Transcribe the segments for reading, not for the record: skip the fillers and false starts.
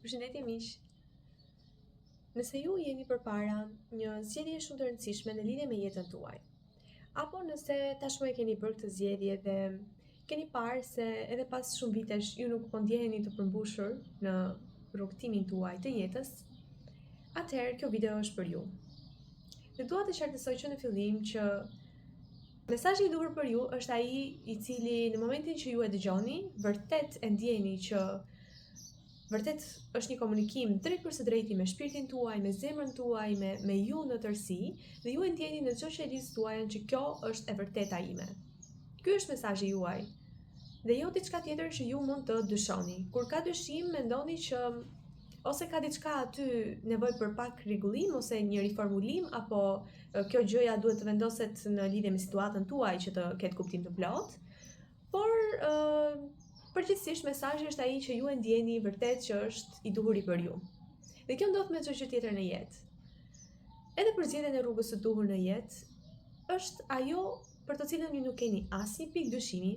Përshëndetje miq. Nëse ju jeni përpara një zgjedhje shumë të rëndësishme në lidhje me jetën tuaj, apo nëse tashmë e keni bërë këtë zgjedhje dhe keni parë se edhe pas shumë vitesh ju nuk po ndjeheni të përmbushur në rrugtimin tuaj të jetës, atëherë kjo video është për ju. Dhe dua të qartësoj që në fillim që mesazhi i duhur për ju është ai i cili në momentin që ju e dëgjoni, vërtet e ndjeni që vërtet është një komunikim drejt për së drejti me shpirtin tuaj, me zemrën tuaj, me ju në tërësi, dhe ju e ndjeni në çdo qelisë tuaj që kjo është e vërteta ime. Ky është mesazhi juaj. Dhe jo diçka tjetër që ju mund të dyshoni. Kur ka dyshim, mendoni që ose ka diçka aty nevojë për pak rregullim ose një riformulim, apo kjo gjëja duhet të vendoset në lidhje me situatën tuaj që të ketë kuptim të plot. Por përgjithsisht mesazhi është ai që ju e ndjeni vërtet që është i duhuri për ju. Dhe kjo ndodh me çdo gjë tjetër në jetë. Edhe për zgjedhjen e rrugës së duhur në jetë është ajo për të cilën ju nuk keni asnjë pikë dyshimi.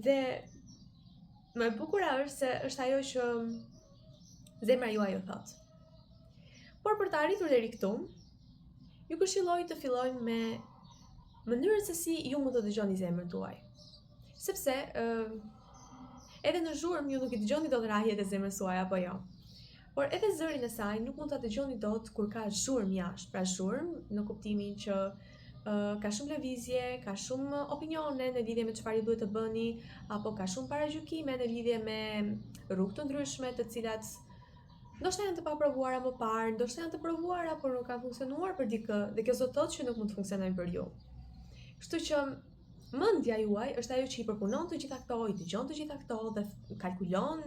Dhe më e bukur është se është ajo që zemra juaj ju thot. Por për të arritur deri këtu, ju këshilloj të fillojmë me mënyrën se si ju mund të dëgjoni zemrën tuaj. Sepse edhe në zhurmë ju nuk i dëgjoni dot rrahjet e zemrës suaj apo jo. Por edhe zërin e saj nuk mund ta dëgjoni dot kur ka zhurmë jashtë. Pra zhurmë në kuptimin që ka shumë lëvizje, ka shumë opinione në lidhje me çfarë duhet të bëni, apo ka shumë paragjykime në lidhje me rrugë të ndryshme, të cilat ndoshta janë të paprovuara më parë, ndoshta janë të provuara por nuk kanë funksionuar për dikë, dhe kjo do të thotë që nuk mund të funksionojnë për ju. Kështu që mendja juaj është ajo që i përpunon të gjitha këto, i dëgjon të gjitha këto dhe kalkulon,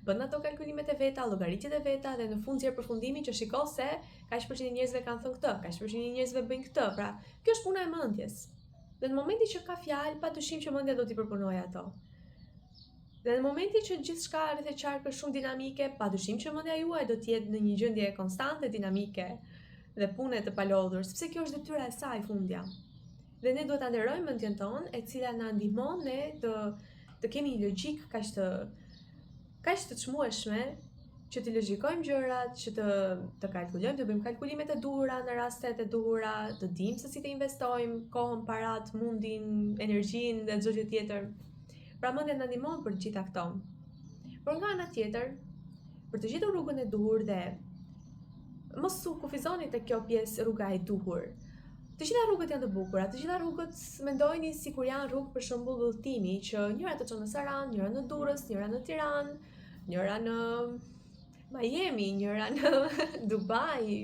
bën ato kalkulimet e veta, llogaritjet e veta, dhe në fund përfundimin që shiko se kaq përqind njerëzve kanë thënë këtë, kaq përqind njerëzve bëjnë këtë. Pra, kjo është puna e mendjes. Dhe në momentin që ka fjalë, padyshim që mendja do t'i përpunojë ato. Dhe në momentin që gjithçka rreth e qark është shumë dinamike, padyshim që mendja juaj do të jetë në një gjendje konstante dinamike dhe pune të palodhur, sepse kjo është detyra e saj fundja. Dhe ne duhet ta nderojmë mendjen tonë, e cila na ndihmon ne të kemi një logjik kaq të çmueshme, që të logjikojmë gjërat, që të kalkulojmë, të bëjmë kalkulimet e duhura në rastet e duhura, të dimë se si të investojmë kohën, parat, mundin, energjinë dhe çdo gjë tjetër. Pra mendja na ndihmon për të gjitha këto. Por nga ana tjetër, për të gjetur rrugën e duhur dhe mos u kufizoni te kjo pjesë rruga e duhur. Të gjitha rrugët janë të bukura, të gjitha rrugët mendojni sikur janë rrugë për shembull udhëtimi, që njëra të çon në Saran, njëra në Durrës, njëra në Tiranë, njëra në Miami, njëra në Dubai,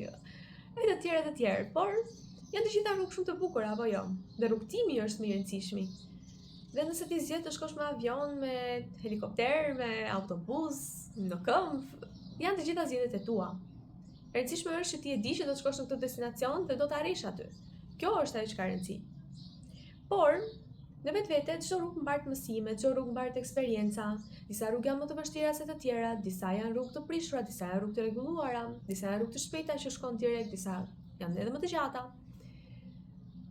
e të tjerë, por janë të gjitha rrugë shumë të bukura apo jo? Dhe rrugtimi është më i rëndësishmi. Dhe nëse ti zgjedh të shkosh me avion, me helikopter, me autobus, në këmbë, janë të gjitha zgjedhjet e tua. E rëndësishme është që ti e di që do të shkosh në këtë destinacion dhe do të arrish aty. Kjo është ajo që ka rëndësi. Por, në vetvete, çdo rrugë mbart mësime, çdo rrugë mbart eksperjenca. Disa rrugë janë më të vështira se të tjera, disa janë rrugë të prishura, disa janë rrugë të rregulluara, disa janë rrugë të shpejta që shkon direkt, disa janë edhe më të gjata.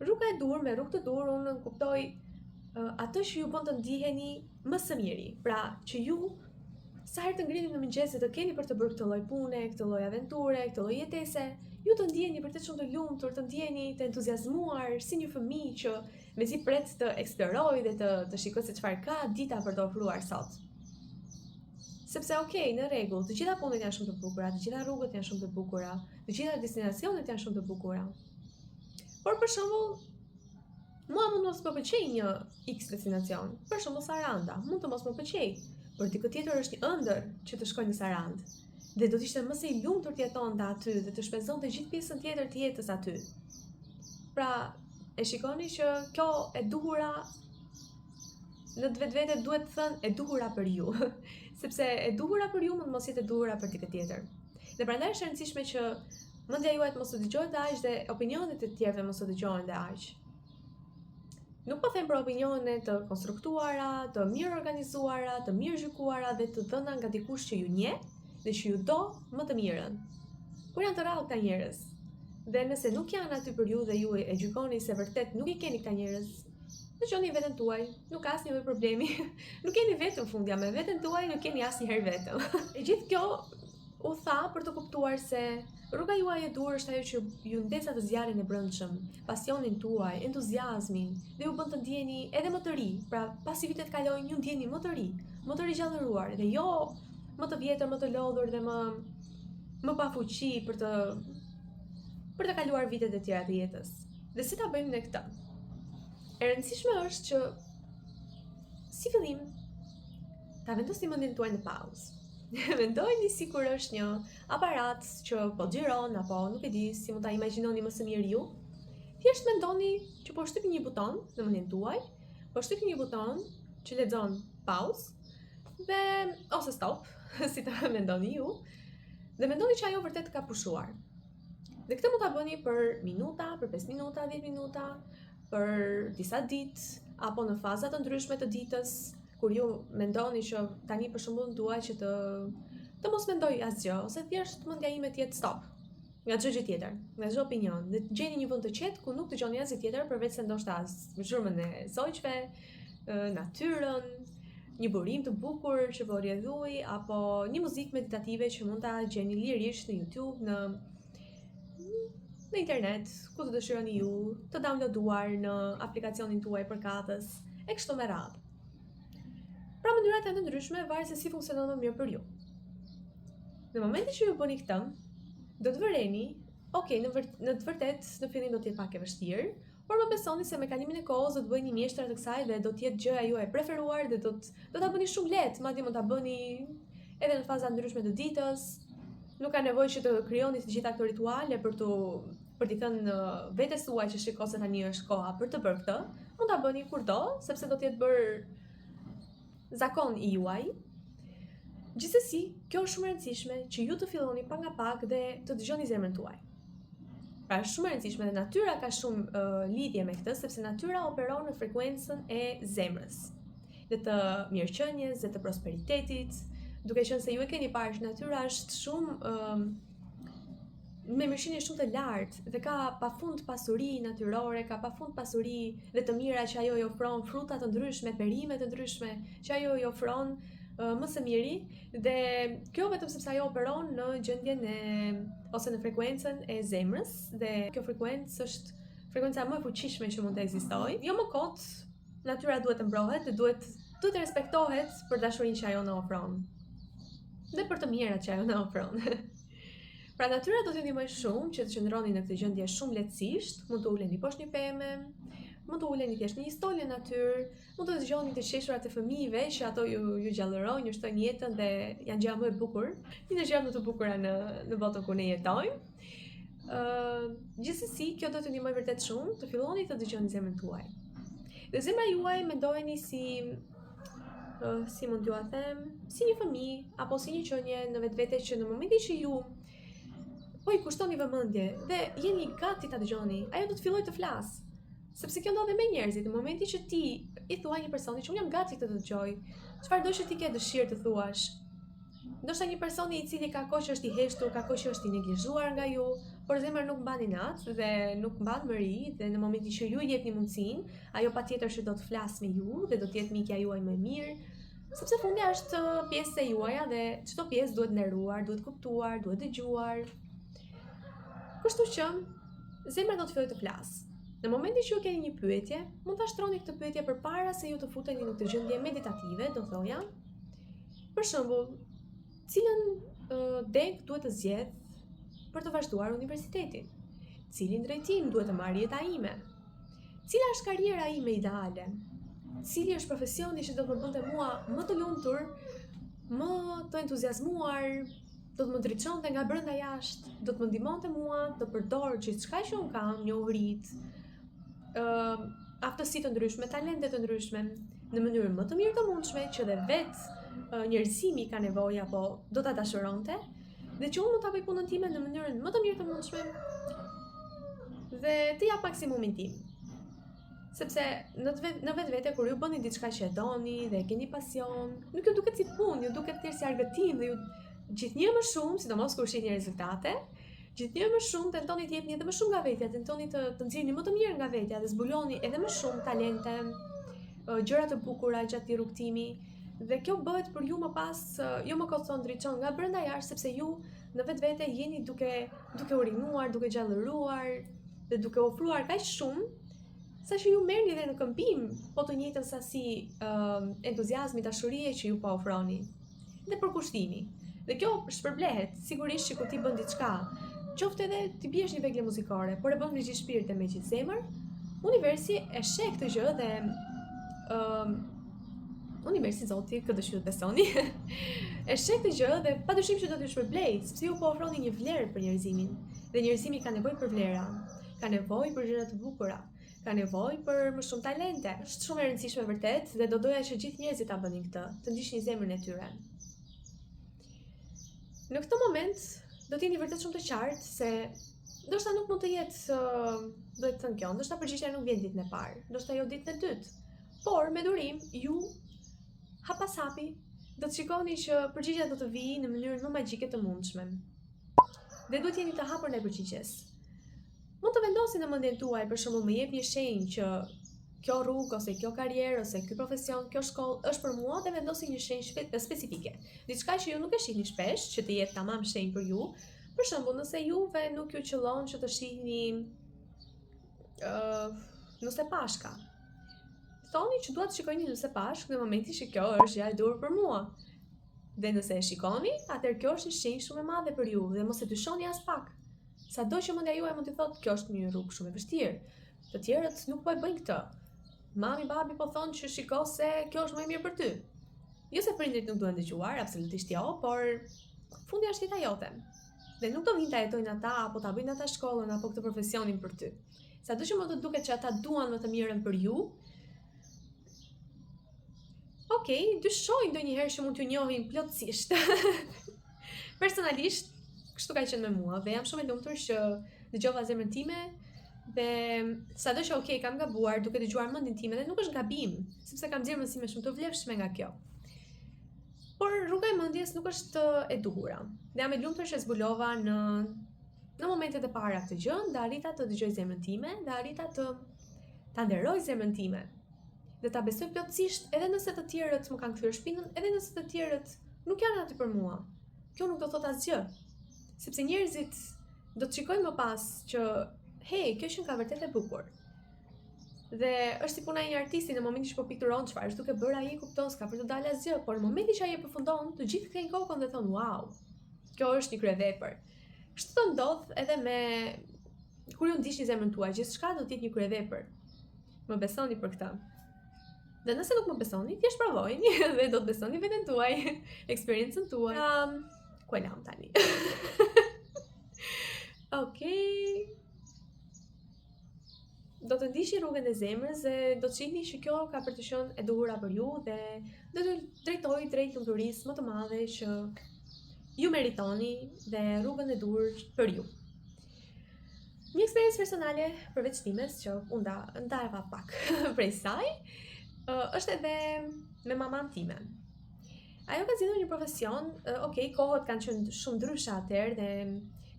Rruga e duhur, me rrugë të duhur, unë kuptoj atë që ju bën të ndiheni më së miri. Pra, që ju sa herë të ngriteni në mëngjes të keni për të bërë këtë lloj pune, këtë lloj aventure, këtë lloj jetese, ju të ndjeheni vërtet shumë të lumtur, të ndjeheni të entuziazmuar, si një fëmijë që mezi pret të eksplorojë dhe të shikojë se çfarë ka dita për të ofruar sot. Sepse në rregull, të gjitha punët janë shumë të bukura, të gjitha rrugët janë shumë të bukura, të gjitha destinacionet janë shumë të bukura. Por për shembull, mua mund mos më pëlqej një X destinacion, për shembull Saranda, mund të mos më pëlqej. Por dikë tjetër është një ëndër që të shkojë në Sarandë dhe do të ishte më së i lumtur të jetonte aty dhe të shpenzonte gjithë pjesën tjetër të jetës aty. Pra, e shikoni që kjo e duhura në vetvete duhet të thënë e duhura për ju, sepse e duhura për ju mund mos jetë e duhura për dikë tjetër. Dhe prandaj është e rëndësishme që mendja juaj mos të dëgjohet aq dhe opinionet e tjerëve mos të dëgjohen aq. Nuk po them për opinione të konstruktuara, të mirë organizuara, të mirë gjykuara dhe të dhëna nga dikush që ju njeh dhe që ju do më të mirën. Por janë të rrallë këta njerëz. Dhe nëse nuk janë aty për ju dhe ju e gjykoni se vërtet nuk i keni këta njerëz, dëgjoni veten tuaj, nuk ka asnjë lloj problemi. Nuk keni vetëm fundja me veten tuaj, nuk keni asnjëherë vetëm. E gjithë kjo u tha për të kuptuar se rruga juaj e dur është ajo që ju ndeca të zjarrin e brendshëm, pasionin tuaj, entuziazmin, dhe ju bën të ndjeni edhe më të ri. Pra, pasi vitet kalojnë, ju ndjeni më të rinjallëruar, dhe jo më të vjetër, më të lodhur dhe më pa fuqi për të kaluar vitet e tjera të jetës. Dhe si ta bëjmë ne këtë? E rëndësishme është që si fillim ta vendosni mendjen tuaj në pauzë. Mendojni sikur është një aparat që po xhiron apo nuk e di si mund ta imagjinoni më së miri ju. Thjesht mendoni që po shtypni një buton në mendjen tuaj, po shtypni një buton që lexon pauzë dhe ose stop, si ta mendoni ju, dhe mendoni që ajo vërtet ka pushuar. Dhe këtë mund ta bëni për minuta, për 5 minuta, 10 minuta, për disa ditë apo në faza të ndryshme të ditës, kur ju mendoni që tani për shembull dua që të mos mendoj asgjë, ose thjesht mendja ime të jetë stop nga çdo gjë tjetër, nga çdo opinion. Dhe gjeni një vend të qetë ku nuk dëgjoni asgjë tjetër përveç se ndoshta zhurmën e zogjve, natyrën, një burim të bukur që po rrjedhui, apo një muzikë meditative që mund ta gjeni lirisht në YouTube, në internet, ku të dëshironi ju, të downloaduar në aplikacionin tuaj përkatës, e kështu me radhë. Pra mënyrat janë të ndryshme varet se si funksionon më mirë për ju. Në momentin që ju bëni këtë, do të vëreni, në të vërtet në fillim do të jetë pak e vështirë, por më besoni se me kalimin e kohës do të bëni mjeshtër të kësaj dhe do të jetë gjëja juaj e preferuar dhe do ta bëni shumë lehtë, madje mund ta bëni edhe në faza ndryshme të ditës. Nuk ka nevojë që të krijoni të gjitha këto rituale për t'i thënë vetes tuaj që shiko se tani është koha për të bërë këtë. Mund ta bëni kurdo, sepse do të jetë bërë zakon i juaj. Gjithsesi, kjo është shumë e rëndësishme që ju të filloni pak nga pak dhe të dëgjoni zemrën tuaj. Pra është shumë e rëndësishme dhe natyra ka shumë lidhje me këtë, sepse natyra operon në frekuencën e zemrës dhe të mirëqenies dhe të prosperitetit, duke qenë se ju e keni parë që natyra është shumë me mirëqenie shumë të lartë dhe ka pafund pasuri natyrore, ka pafund pasuri dhe të mira që ajo i ofron, fruta të ndryshme, perime të ndryshme që ajo i ofron më së miri, dhe kjo vetëm sepse ajo operon në gjendjen ose në frekuencën e zemrës, dhe kjo frekuencë është frekuenca më e fuqishme që mund të ekzistojë. Jo më kot, natyra duhet të mbrohet dhe duhet të respektohet për dashurinë që ajo na ofron dhe për të mirat që ajo na ofron. Pra natyra do t'ju ndihmoj shumë që të qëndroni në këtë gjendje shumë lehtësisht, mund të uleni poshtë një peme, mund të uleni thjesht në një stolë në natyrë, mund të dëgjoni të qeshurat e fëmijëve që ato ju gjallërojnë, ju shtojnë jetën dhe janë gjëra më e bukur, një ndër gjërat më të bukura në botën ku ne jetojmë. Gjithsesi, kjo do t'ju ndihmoj vërtet shumë të filloni të dëgjoni zemrën tuaj. Dhe zemra juaj mendojeni si mund t'ju a them, si një fëmijë apo si një qenie në vetvete që në momentin që ju po i kushtoni vëmendje dhe jeni gati ta dëgjoni, ajo do të fillojë të flasë. Sepse kjo ndodh me njerëzit, në momentin që ti i thua një personi që unë jam gati të dëgjoj, çfarëdo që ti ke dëshirë të thuash. Ndoshta një personi i cili ka kohë që është i heshtur, ka kohë që është i neglizhuar nga ju, por zemra nuk mban inat dhe nuk mban mëri, dhe në momentin që ju i jepni mundësinë, ajo patjetër që do të flasë me ju dhe do të jetë mikja juaj më e mirë, sepse fundja është pjesë e juaja dhe çdo pjesë duhet nderuar, duhet kuptuar, duhet dëgjuar. Kështu që zemra do të fillojë të flasë. Në momentin që ju keni një pyetje, mund ta shtroni këtë pyetje përpara se ju të futeni në këtë gjendje meditative, do thoja. Për shembull, cilën deg duhet të zgjedh për të vazhduar universitetin? Cilin drejtim duhet të marrë jeta ime? Cila është karriera ime ideale? Cili është profesioni që do të më bënte mua më të lumtur, më të entuziazmuar, do të më ndriçonte nga brenda jashtë, do të më ndihmonte mua të përdor gjithçka që un kam, njohuritë, aftësi të ndryshme, talente të ndryshme në mënyrë më të mirë të mundshme që dhe vetë njerëzimi ka nevojë apo do ta dashuronte, dhe që unë mund ta bëj punën time në mënyrën më të mirë të mundshme dhe të jap maksimumin tim. Sepse në vetvete kur ju bëni diçka që e doni dhe e keni pasion, nuk ju duket si punë, ju duket thjesht si argëtim dhe ju gjithnjë më shumë, sidomos kur shihni rezultate, gjithnjë më shumë tentoni të jepni edhe më shumë nga vetja, tentoni të nxjerrni më të mirë nga vetja dhe zbuloni edhe më shumë talente, gjëra të bukura gjatë këtij rrugtimi. Dhe kjo bëhet për ju më pas, jo më kotson ndriçon nga brenda jashtë, sepse ju në vetvete jeni duke u rinuar, duke gjallëruar dhe duke ofruar kaq shumë, saqë ju merrni edhe në këmbim po të njëjtën sasi entuziazmi, dashurie që ju po ofroni dhe përkushtimi. Dhe kjo shpërblehet sigurisht që kur ti bën diçka, qoftë edhe ti biesh një vegle muzikore, por e bën me gjithë shpirt dhe me gjithë zemër, universi e sheh këtë gjë dhe universi zoti këtë dëshirë të besoni e sheh këtë gjë dhe padyshim që do t'ju shpërblej, sepse ju po ofroni një vlerë për njerëzimin. Dhe njerëzimi ka nevojë për vlera, ka nevojë për gjëra të bukura, ka nevojë për më shumë talente. Është shumë e rëndësishme vërtet dhe do doja që gjithë njerëzit ta bënin këtë, të ndiqnin zemrën e tyre. Në këtë moment do t'jeni vërtet shumë të qartë se ndoshta nuk mund të jetë, do të thënë kjo, ndoshta përgjigjja nuk vjen ditën e parë, ndoshta jo ditën e dytë. Por me durim ju hap pas hapi do të shikoni që përgjigjja do të vijë në mënyrën më magjike të mundshme. Dhe duhet jeni të hapur ndaj përgjigjes. Mund të vendosni në mendjen tuaj, për shembull, më jep një shenjë që kjo rrugë ose kjo karrierë ose ky profesion, kjo shkollë është për mua, dhe vendosi një shenjë specifike. Diçka që ju nuk e shihni shpesh, që të jetë tamam shenjë për ju. Për shembull, nëse juve nuk ju qëllon që të shihni nëse pashka, thoni që dua të shikoj një nëse pashkë në momentin që kjo është gjë e dur për mua. Dhe nëse e shikoni, atëherë kjo është një shenjë shumë e madhe për ju dhe mos e dyshoni as pak. Sado që mendja juaj mund të thotë kjo është një rrugë shumë e vështirë. Të tjerët nuk po e bëjnë këtë. Mami, babi po thonë që shiko se kjo është më e mirë për ty. Jo se prindrit nuk duhen dëgjuar, absolutisht jo, por fundi është jeta jote. Dhe nuk do vinë ta jetojnë ata apo ta bëjnë ata shkollën apo këtë profesionin për ty. Sado që mund të duket që ata duan më të mirën për ju, okej, dyshojnë ndonjëherë që mund t'ju njohin plotësisht. Personalisht, kështu ka qenë me mua dhe jam shumë e lumtur që dëgjova zemrën time dhe sado që okej, kam gabuar duke dëgjuar mendjen time dhe nuk është gabim, sepse kam nxjerrë mësime shumë të vlefshme nga kjo. Por rruga e mendjes nuk është e duhura. Dhe jam e lumtur që zbulova në momentet e para këtë gjë, dhe arrita të dëgjoj zemrën time dhe arrita ta nderoj zemrën time. Dhe ta besoj plotësisht, edhe nëse të tjerët më kanë kthyer shpinën, edhe nëse të tjerët nuk janë aty për mua. Kjo nuk do thot asgjë. Sepse njerëzit do të shikojnë më pas që, hey, kjo që ka vërtet e bukur. Dhe është si puna e një artisti në momentin që po pikturon çfarë është duke bërë ai, kupton s'ka për të dalë asgjë, por në momentin që ai e përfundon, të gjithë kthejnë kokën dhe thonë, wow, kjo është një kryevepër. Kështu do ndodh edhe me kur ju ndiqni zemrën tuaj, gjithçka do të jetë një kryevepër. Më besoni për këtë. Dhe nëse nuk më besoni, thjesht provojeni dhe do të besoni veten tuaj, eksperiencën tuaj. Ku e lam tani? Okej. Do të ndiqni rrugën e zemrës dhe do të shihni që kjo ka për të qenë e duhura për ju dhe do të drejtojë drejt lumturisë më të madhe që ju meritoni dhe rrugën e dur për ju. Një eksperiencë personale përveç times që unë ndajva pak prej saj, është edhe me maman time. Ajo ka zgjedhur një profesion, okej, kohët kanë qenë shumë ndryshe atëherë dhe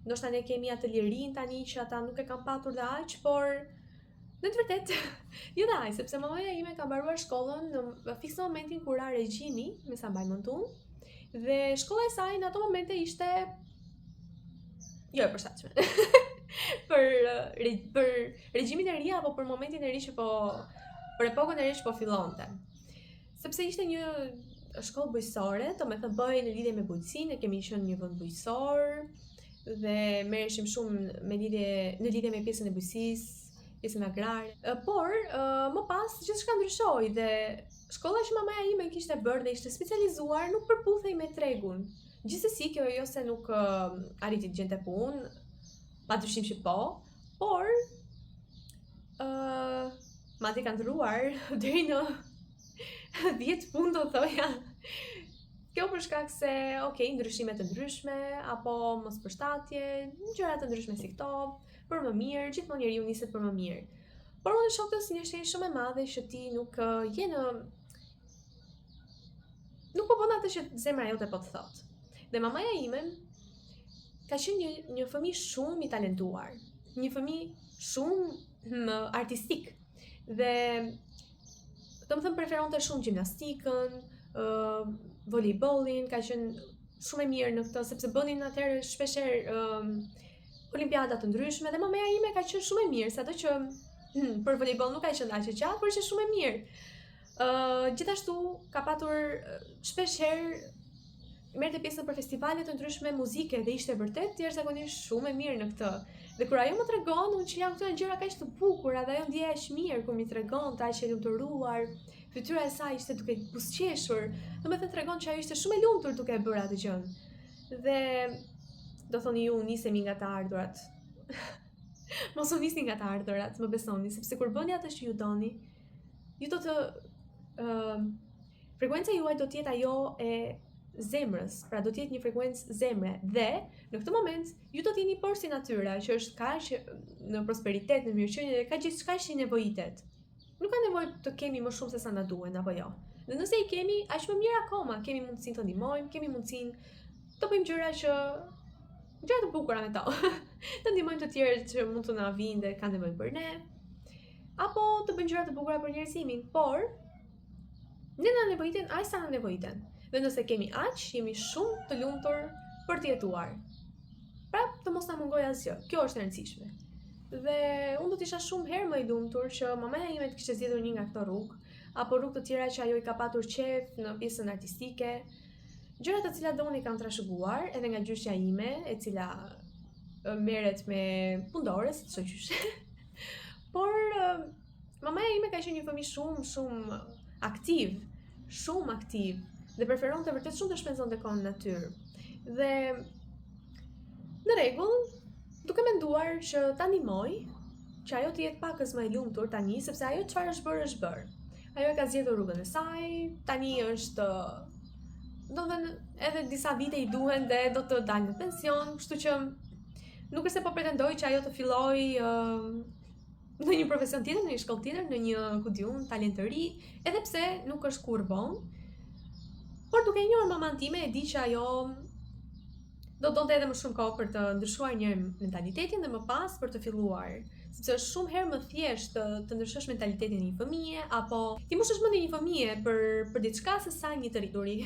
ndoshta ne kemi atë lirinë tani që ata nuk e kanë patur dhe aq, por në të vërtetë jo dhe aq, sepse mamaja ime ka mbaruar shkollën në fiks në momentin kur ra regjimi, me sa mbaj mend unë, dhe shkolla e saj në ato momente ishte jo e përshtatshme. për regjimin e ri apo për momentin e ri që për epokën e ri që po fillonte. Sepse ishte një shkollë bujësore, të me thënë bëhej në lidhje me bujqësinë, ne kemi qenë një vend bujësor dhe merreshim shumë në lidhje me pjesën e bujqësisë, pjesën agrare. Por më pas gjithçka ndryshoi dhe shkolla që mamaja ime kishte bërë dhe ishte specializuar nuk përputhej me tregun. Gjithsesi kjo jo se nuk arriti të gjente punë, padyshim që po, por madje kanë ndruar deri në 10 punë do thoja. Kjo për shkak se, okej, ndryshime të ndryshme apo mos përshtatje, gjëra të ndryshme si këto, për më mirë, gjithmonë njeriu niset për më mirë. Por unë shoh këtë si një shenjë shumë e madhe që ti nuk je në nuk po bën atë që zemra jote po të thotë. Dhe mamaja ime ka qenë një fëmijë shumë i talentuar, një fëmijë shumë artistik. Dhe domethënë preferonte shumë gjimnastikën, volejbollin, ka qenë shumë e mirë në këtë sepse bënin atëherë shpeshherë olimpiada të ndryshme dhe mamaja ime ka qenë shumë e mirë, sado që për volejboll nuk ka qenë aq e gjatë, por ishte shumë e mirë. Gjithashtu ka patur shpeshherë merrte pjesë për festivale të ndryshme muzike dhe ishte vërtet jashtëzakonisht shumë e mirë në këtë. Dhe kur ajo më tregon, unë që jam këto gjëra kaq të bukura dhe ajo ndjeja aq mirë kur mi tregon ta që e lumturuar, fytyra e saj ishte duke buzëqeshur, domethënë tregon që ajo ishte shumë e lumtur duke e bërë atë gjë. Dhe do thoni ju nisemi nga të ardhurat. Mos u nisni nga të ardhurat, më besoni, sepse kur bëni atë që ju doni, ju do të frekuenca juaj do të jetë ajo e zemrës, pra do të jetë një frekuencë zemre dhe në këtë moment ju do të jeni por si natyra, që është kaq në prosperitet, në mirëqenie dhe ka gjithçka që nevojitet. Nuk ka nevojë të kemi më shumë se sa na duhen apo jo. Dhe nëse i kemi, aq më mirë akoma, kemi mundësinë të ndihmojmë, kemi mundësinë të bëjmë gjëra të bukura me to. Të ndihmojmë të tjerët që mund të na vinë dhe kanë nevojë për ne, apo të bëjmë gjëra të bukura për njerëzimin, por ne na nevojiten aq sa na nevojiten. Dhe nëse kemi aq, jemi shumë të lumtur për të jetuar. Pra, të mos na mungojë asgjë. Kjo është e rëndësishme. Dhe unë do të isha shumë herë më i lumtur që mamaja ime të kishte zgjedhur një nga këto rrugë, apo rrugë të tjera që ajo i ka patur qef në pjesën artistike, gjëra të cilat dhe unë i kam trashëguar edhe nga gjyshja ime, e cila merret me pundore, si të shoqysh. Por mamaja ime ka qenë një fëmijë shumë aktiv, dhe preferonte vërtet shumë të shpenzonte kohën në natyrë. Dhe në rregull, duke menduar që ta ndihmoj, që ajo të jetë pakës më e lumtur tani, sepse ajo çfarë është bërë. Ajo e ka zgjedhur rrugën e saj, tani është domethënë edhe disa vite i duhen dhe do të dalë në pension, kështu që nuk është se po pretendoj që ajo të filloj në një profesion tjetër, në një shkollë tjetër, në një talent të ri, edhe pse nuk është kurrë vonë. Por duke e njohur maman time, e di që ajo do donte edhe më shumë kohë për të ndryshuar një mentalitetin dhe më pas për të filluar, sepse është shumë herë më thjesht të ndryshosh mentalitetin e një fëmije apo ti mos është mendje një fëmije për diçka se sa një të rrituri.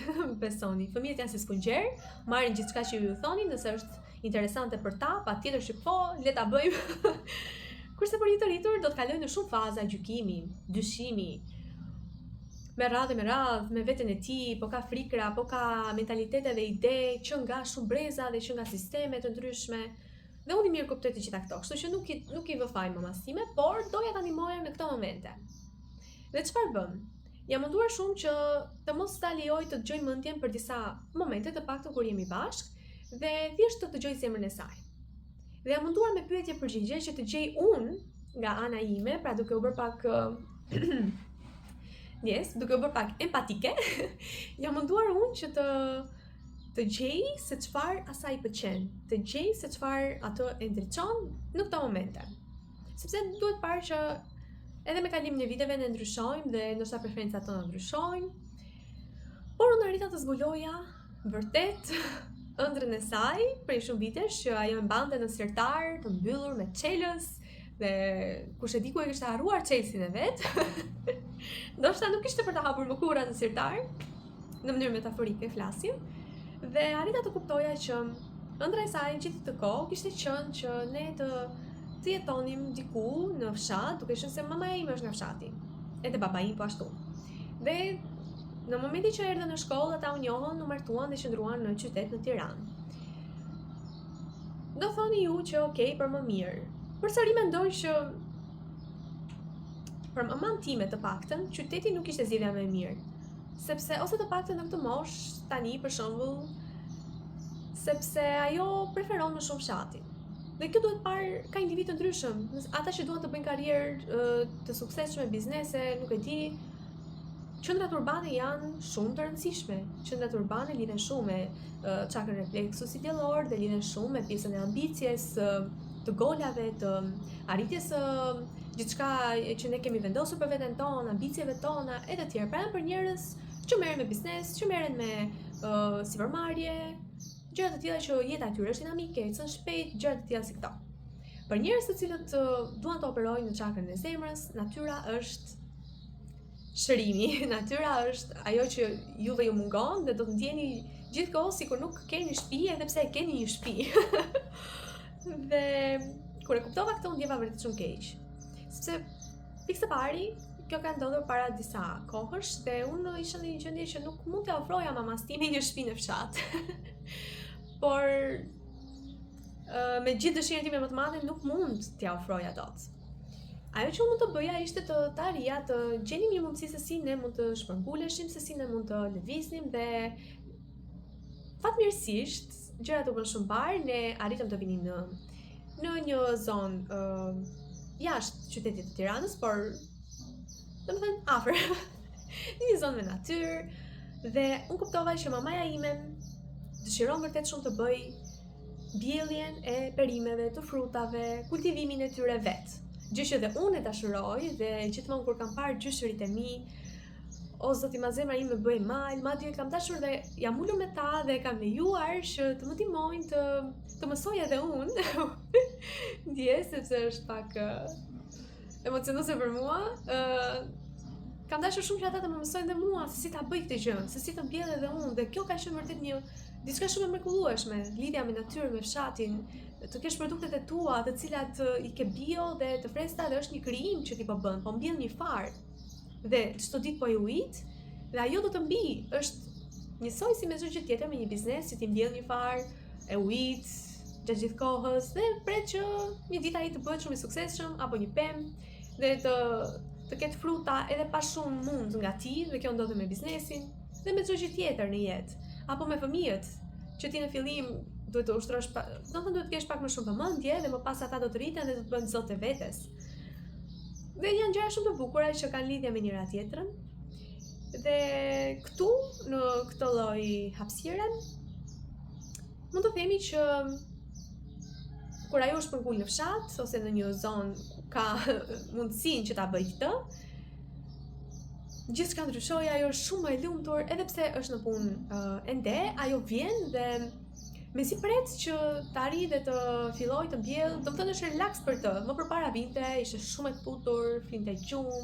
Besoni, fëmijët janë si sponxher, marrin gjithçka që ju thoni, nëse është interesante për ta, patjetër që po, le ta bëjmë. Kurse për një të rritur do të kalojë në shumë faza gjykimi, dyshimi, me radhë, me veten e tij, po ka frikra, po ka mentalitete dhe ide që nga shumë breza dhe që nga sisteme të ndryshme. Dhe unë i mirë kuptoj të gjitha këto, kështu që nuk i vë faj mamas time, por doja ta ndihmoja në këto momente. Dhe çfarë bëm? Jam munduar shumë që të mos ta lejoj të dëgjoj mendjen për disa momente, të paktën kur jemi bashkë dhe thjesht të dëgjoj zemrën e saj. Dhe jam munduar me pyetje përgjigje që të gjej unë nga ana ime, pra duke u bërë pak duke u bërë pak empatike, jam munduar unë që të gjej se çfarë asaj pëlqen, të gjej se çfarë atë e ndriçon në këto momente. Sepse duhet parë që edhe me kalimin e viteve ne ndryshojmë dhe ndoshta preferencat tona ndryshojnë. Por unë arrita të zbuloja vërtet ëndrrën e saj prej shumë vitesh që ajo e mbante në sirtar të mbyllur me çelës dhe kush e di ku e kishte harruar çelsin e vet. Ndoshta nuk ishte për ta hapur më kurrë në sirtar, në mënyrë metaforike flasim, dhe arrita të kuptoja që ëndra e saj gjithë këtë kohë kishte qenë që ne të jetonim diku në fshat, duke qenë se mamaja ime është nga fshati, edhe babai im po ashtu. Dhe në momentin që erdhën në shkollë, ata u njohën, u martuan dhe qëndruan në qytet në Tiranë. Do thoni ju që okay, për më mirë. Përsëri mendoj që për maman time të paktën, qyteti nuk ishte zgjedhja më e mirë. Sepse ose të paktën në këtë moshë tani për shembull, sepse ajo preferon më shumë fshatin. Dhe kjo duhet parë ka individ të ndryshëm. Ata që duan të bëjnë karrierë të suksesshme, biznese, nuk e di. Qendrat urbane janë shumë të rëndësishme. Qendrat urbane lidhen shumë me çakrën refleksusit diellor dhe lidhen shumë me pjesën e ambicjes, të golave, të arritjes gjithçka që ne kemi vendosur për veten tonë, ambicieve tona e të tjerë. Pra janë për njerëz që merren me biznes, që merren me sipërmarrje, gjëra të tilla që jeta e tyre është dinamike, ecën shpejt, gjëra të tilla si këto. Për njerëz të cilët duan të operojnë në çakrën e zemrës, natyra është shërimi. Natyra është ajo që juve ju mungon dhe do të ndjeni gjithkohë sikur nuk keni shtëpi edhe pse e keni një shtëpi. Dhe kur e kuptova këtë, unë ndjeva vërtet shumë keq. Sepse pikë së pari, kjo ka ndodhur para disa kohësh dhe unë isha në një gjendje që nuk mund t'ia ofroja mamas time një shtëpi në fshat. Por me gjithë dëshirën time më të madhe nuk mund t'ia ofroja dot. Ajo që mund të bëja ishte të arija të gjenim një mundësi se si ne mund të shpërnguleshim, se si ne mund të lëviznim dhe fatmirësisht gjërat u bën shumë parë, ne arritëm të vinim në një zonë jashtë qytetit të Tiranës, por domethënë afër. Në një zonë me natyrë dhe unë kuptova që mamaja ime dëshiron vërtet shumë të bëj bjelljen e perimeve, të frutave, kultivimin e tyre vetë. Gjë që dhe unë e dashuroj dhe gjithmonë kur kam parë gjyshërit e mi, o zoti ma zemra ime bëj mal, madje kam dashur dhe jam ulur me ta dhe kam lejuar që të më ndihmojnë të mësoj edhe unë. Ndje, sepse është pak emocionuese për mua. Kam dashur shumë që ata të më mësojnë dhe mua se si ta bëj këtë gjë, se si të mbjell edhe unë, dhe kjo ka qenë vërtet një diçka shumë e mrekullueshme, lidhja me natyrën, me fshatin, të kesh produktet e tua, të cilat i ke bio dhe të freskëta dhe është një krijim që ti po bën, po mbjell një far. Dhe çdo ditë po i ujit, dhe ajo do të mbi, është njësoj si me çdo gjë tjetër me një biznes, që ti mbjell një far, e ujit gjatë gjithë kohës dhe pret që një ditë ai të bëhet shumë i suksesshëm apo një pemë dhe të ketë fruta edhe pa shumë mund nga ti, dhe kjo ndodhet me biznesin dhe me çdo gjë tjetër në jetë, apo me fëmijët, që ti në fillim duhet të ushtrosh, duhet të kesh pak më shumë vëmendje dhe më pas ata do të rriten dhe do të bëhen zot e vetes. Dhe janë gjëra shumë të bukura që kanë lidhje me njëra tjetrën. Dhe këtu në këtë lloj hapësire mund të themi që kur ajo është përngull në fshat ose në një zonë ku ka mundësinë që ta bëj këtë, gjithçka ndryshoi, ajo është shumë më e lumtur, edhe pse është në punë ende, ajo vjen dhe mezi pret që të arri dhe të filloj të mbjell, do të thënë është relaks për të. Më përpara vinte, ishte shumë e kputur, flinte gjumë,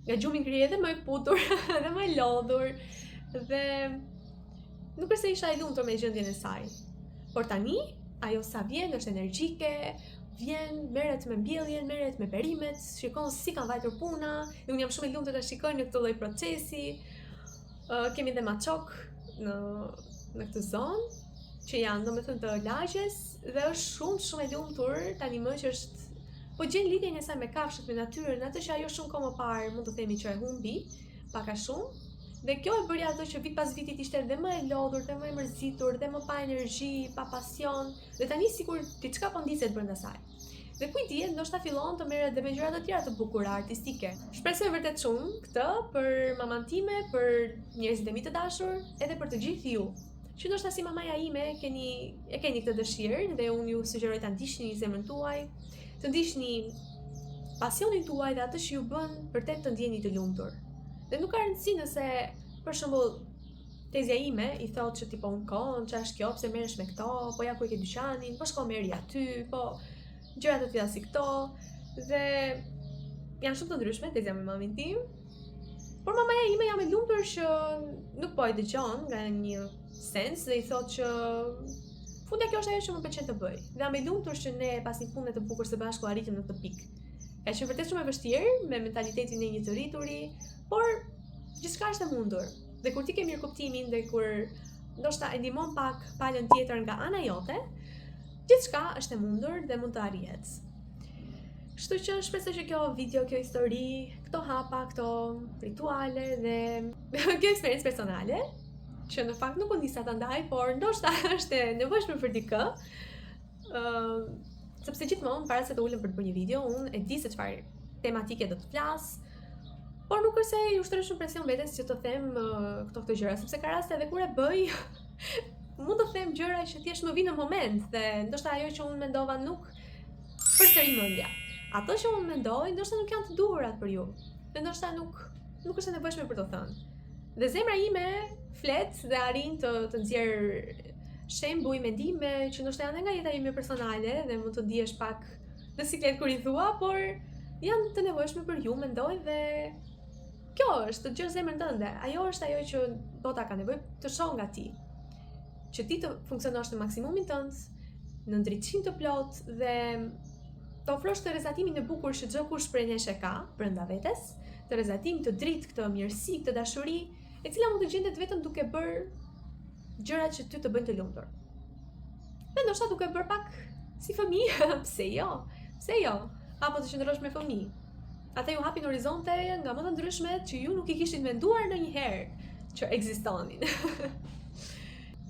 nga gjumi ngri edhe më e kputur, edhe më e lodhur, dhe nuk është se isha e lumtur me gjendjen e saj. Por tani, ajo sa vjen është energjike, vjen, merret me mbjelljen, merret me perimet, shikon si kanë vajtur puna, dhe unë jam shumë e lumtur ta shikoj në këtë lloj procesi. Kemi dhe maçok në këtë zonë, që janë domethënë të lagjes, dhe është shumë e lumtur tani më që është po gjen lidhjen e saj me kafshët, me natyrën, atë që ajo shumë kohë më parë mund të themi që e humbi, pak a shumë. Dhe kjo e bëri ato që vit pas vitit ishte dhe më e lodhur, dhe më e mërzitur, dhe më pa energji, pa pasion, dhe tani sikur diçka po ndiset brenda saj. Dhe ku i dihet, ndoshta fillon të merret dhe me gjëra të tjera të bukura artistike. Shpresoj vërtet shumë këtë për maman time, për njerëzit e mi të dashur, edhe për të gjithë ju. Që ndoshta si mamaja ime e keni këtë dëshirë dhe unë ju sugjeroj ta ndiqni zemrën tuaj, të ndiqni pasionin tuaj dhe atë që ju bën vërtet të ndjeni të lumtur. Dhe nuk ka rëndësi nëse, për shembull, tezja ime i thotë që ti po unkon, ç'është kjo, pse merresh me këto, po ja ku e ke dyqanin, po shko merri aty, po gjëra të tilla si këto, dhe janë shumë të ndryshme tezja me mamin tim. Por mamaja ime jam e lumtur që nuk po e dëgjon nga një sens dhe i thotë që fundja kjo është ajo që më pëlqen të bëj. Dhe jam e lumtur që ne pas një pune të bukur së bashku arritëm në këtë pikë. Ka qenë vërtet shumë e vështirë me mentalitetin e një të rrituri, por gjithçka është e mundur. Dhe kur ti ke mirë kuptimin dhe kur ndoshta e ndihmon pak palën tjetër nga ana jote, gjithçka është e mundur dhe mund të arrihet. Kështu që shpresoj që kjo video, kjo histori, këto hapa, këto rituale dhe kjo eksperiencë personale, që në fakt nuk u nisa ta ndaj, por ndoshta është e nevojshme për dikë, sepse gjithmonë para se të ulem për të bërë një video, unë e di se çfarë tematike do të flas, por nuk është se ju shtroj shumë presion vetes që të them këto gjëra, sepse ka raste edhe kur e bëj, mund të them gjëra që thjesht më vinë në moment dhe ndoshta ajo që unë mendova nuk përsëri mendja. Ato që unë mendoj, ndoshta nuk janë të duhurat për ju, dhe ndoshta nuk është e nevojshme për të thënë. Dhe zemra ime flet dhe arrin të nxjerr shembuj, mendime që ndoshta janë nga jeta ime personale dhe mund të ndihesh pak në siklet kur i thua, por janë të nevojshme për ju, mendoj, dhe kjo është të gjë zemrën tënde. Ajo është ajo që bota ka nevojë të shoh nga ti. Që ti të funksionosh në maksimumin tënd, në ndritësim të plot dhe të ofrosh të rezatimin e bukur që çdo kush prej nesh e ka brenda vetes, të rezatim të dritë, këtë mirësi, këtë dashuri, e cila mund të gjendet vetëm duke bërë gjërat që ty të bëjnë të lumtur. Dhe ndoshta duke bërë pak si fëmijë, pse jo? Pse jo? Apo të qëndrosh me fëmijë. Ata ju hapin horizonte nga më të ndryshmet që ju nuk i kishin menduar ndonjëherë që ekzistonin.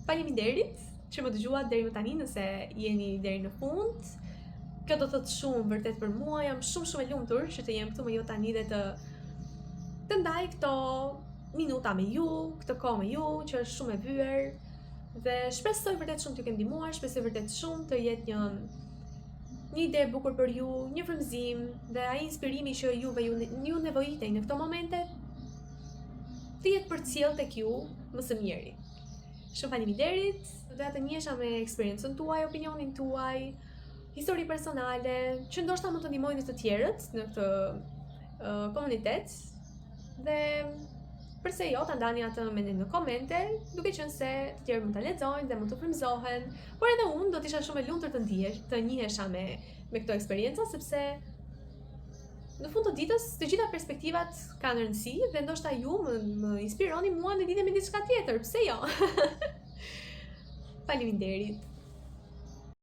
Faleminderit që më dëgjuat deri më tani, nëse jeni deri në fund. Kjo do të thotë shumë vërtet për mua, jam shumë e lumtur që të jem këtu me ju tani dhe të ndaj këto minuta me ju, këtë kohë me ju, që është shumë e vyer. Dhe shpresoj vërtet shumë t'ju kem ndihmuar, shpresoj vërtet shumë të jetë një ide e bukur për ju, një frymëzim dhe ai inspirimi që ju nevojitej në këto momente të jetë përcjell tek ju më së miri. Shumë faleminderit, doja të njihesha me eksperiencën tuaj, opinionin tuaj, histori personale, që ndoshta mund të ndihmojnë të tjerët në këtë komunitet. Dhe përse jo, ta ndani atë mendin në komente, duke qenë se të tjerë mund ta lexojnë dhe mund të frymëzohen, por edhe unë do të isha shumë e lumtur të njihesha me këto eksperjenca, sepse në fund të ditës të gjitha perspektivat kanë rëndësi dhe ndoshta ju më inspironi mua në lidhje me diçka tjetër, pse jo? Faleminderit.